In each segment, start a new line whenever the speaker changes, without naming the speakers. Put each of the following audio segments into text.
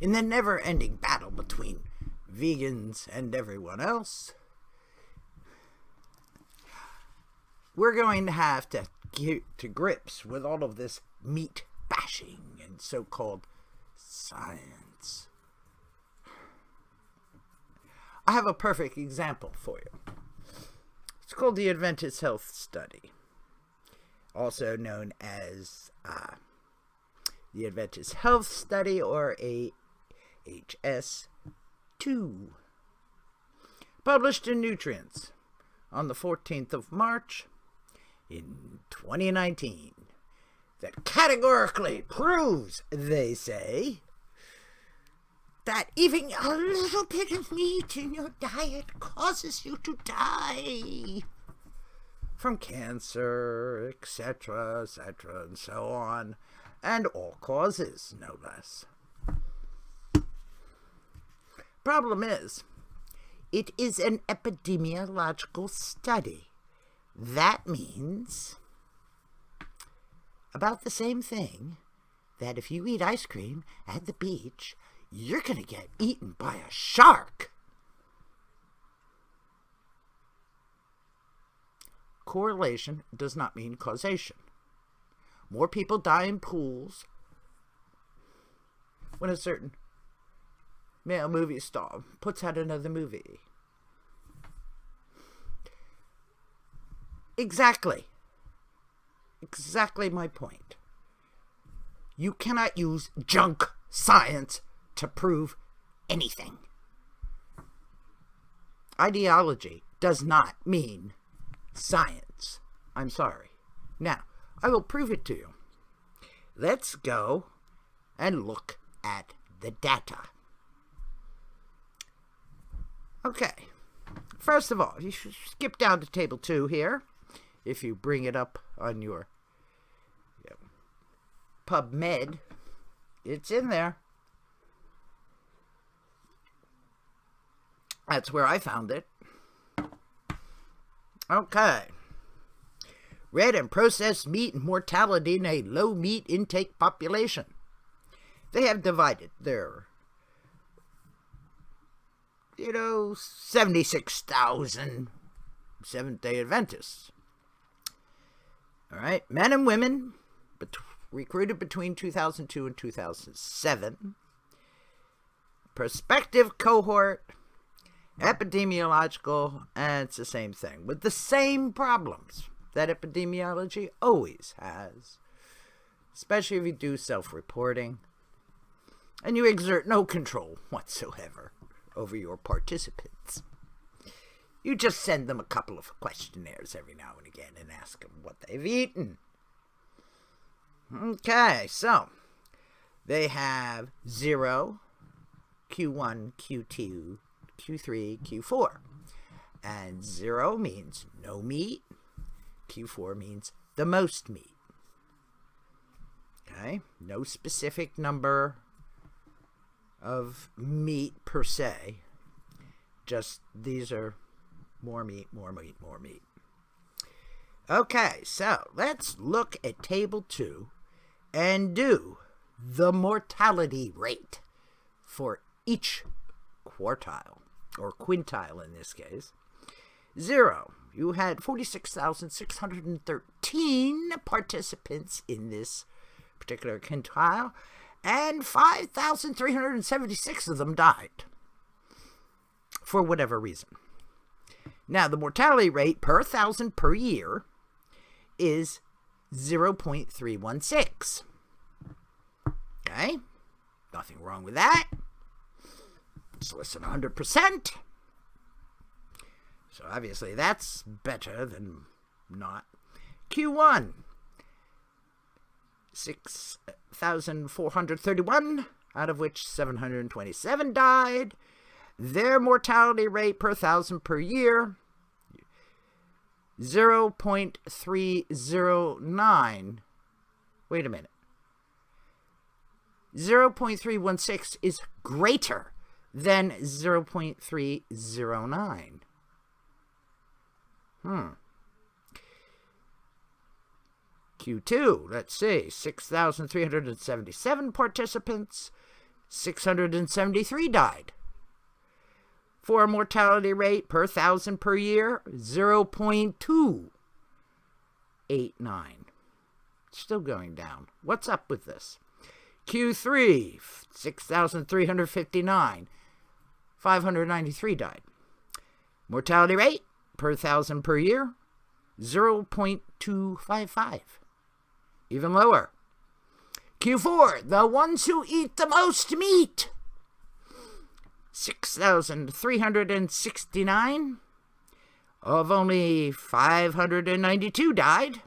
in the never-ending battle between vegans and everyone else, we're going to have to get to grips with all of this meat bashing and so-called science. I have a perfect example for you. It's called the Adventist Health Study, also known as the Adventist Health Study, or AHS2, published in Nutrients on the 14th of March in 2019, that categorically proves, they say, that eating a little bit of meat in your diet causes you to die from cancer, etc., and so on, and all causes, no less. Problem is, it is an epidemiological study. That means about the same thing, that if you eat ice cream at the beach, you're going to get eaten by a shark. Correlation does not mean causation. More people die in pools when a certain male movie star puts out another movie. Exactly my point. You cannot use junk science to prove anything. Ideology does not mean science. I'm sorry. Now, I will prove it to you. Let's go and look at the data. Okay. First of all, you should skip down to table 2 here. If you bring it up on your PubMed, it's in there. That's where I found it. Okay. Red and processed meat and mortality in a low meat intake population. They have divided their 76,000 Seventh-day Adventists. All right, men and women recruited between 2002 and 2007. Prospective cohort, epidemiological, and it's the same thing, with the same problems that epidemiology always has, especially if you do self-reporting and you exert no control whatsoever over your participants. You just send them a couple of questionnaires every now and again and ask them what they've eaten. Okay, so they have 0, Q1, Q2, Q3, Q4. And 0 means no meat. Q4 means the most meat. Okay, no specific number of meat per se. Just these are more meat, more meat, more meat. Okay, so let's look at table 2 and do the mortality rate for each quartile, or quintile in this case. 0, you had 46,613 participants in this particular quintile, and 5,376 of them died for whatever reason. Now, the mortality rate per 1,000 per year is 0.316. Okay? Nothing wrong with that. It's less than 100%. So obviously that's better than not. Q1, 6,431, out of which 727 died. Their mortality rate per 1,000 per year, 0.309. Wait a minute. 0.316 is greater than 0.309. Q2, let's see, 6,377 participants, 673 died. For a mortality rate per 1,000 per year, 0.289. Still going down. What's up with this? Q3, 6,359. 593 died. Mortality rate per 1,000 per year, 0.255. Even lower. Q4, the ones who eat the most meat. 6,369. Of only 592 died.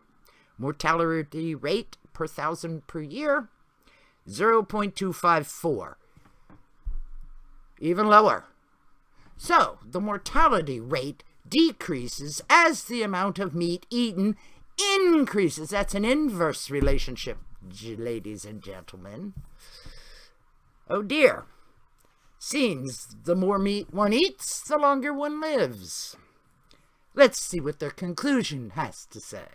Mortality rate per 1,000 per year, 0.254. Even lower. So, the mortality rate decreases as the amount of meat eaten increases. That's an inverse relationship, ladies and gentlemen. Oh dear. Seems the more meat one eats, the longer one lives. Let's see what their conclusion has to say.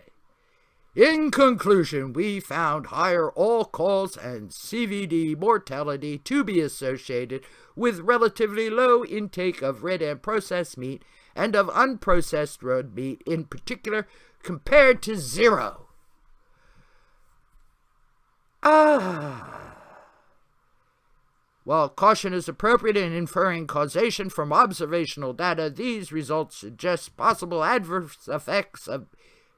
In conclusion, we found higher all-cause and CVD mortality to be associated with relatively low intake of red and processed meat and of unprocessed red meat in particular compared to 0. While caution is appropriate in inferring causation from observational data, these results suggest possible adverse effects of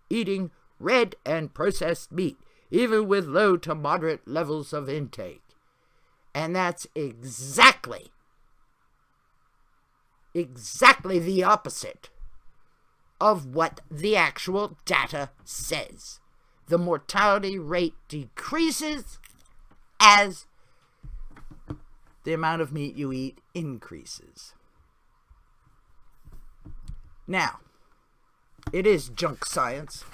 eating red and processed meat, even with low to moderate levels of intake. And that's exactly the opposite of what the actual data says. The mortality rate decreases as the amount of meat you eat increases. Now, it is junk science,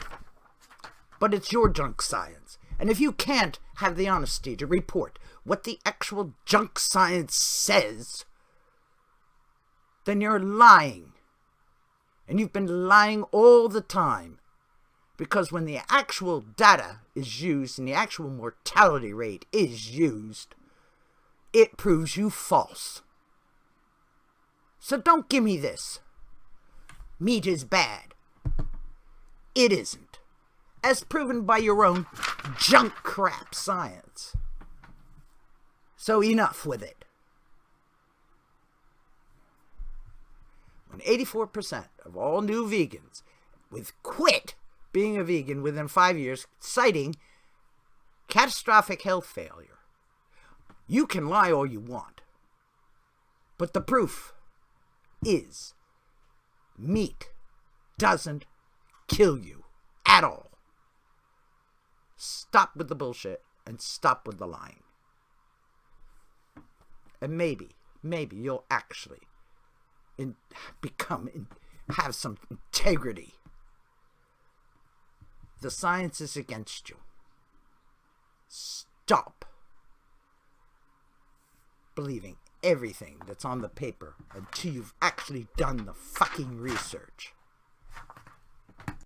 but it's your junk science. And if you can't have the honesty to report what the actual junk science says, then you're lying. And you've been lying all the time. Because when the actual data is used and the actual mortality rate is used, it proves you false. So don't give me this. Meat is bad. It isn't. As proven by your own junk crap science. So enough with it. When 84% of all new vegans with quit being a vegan within 5 years, citing catastrophic health failure. You can lie all you want, but the proof is meat doesn't kill you at all. Stop with the bullshit and stop with the lying. And maybe you'll actually have some integrity. The science is against you. Stop believing everything that's on the paper until you've actually done the fucking research.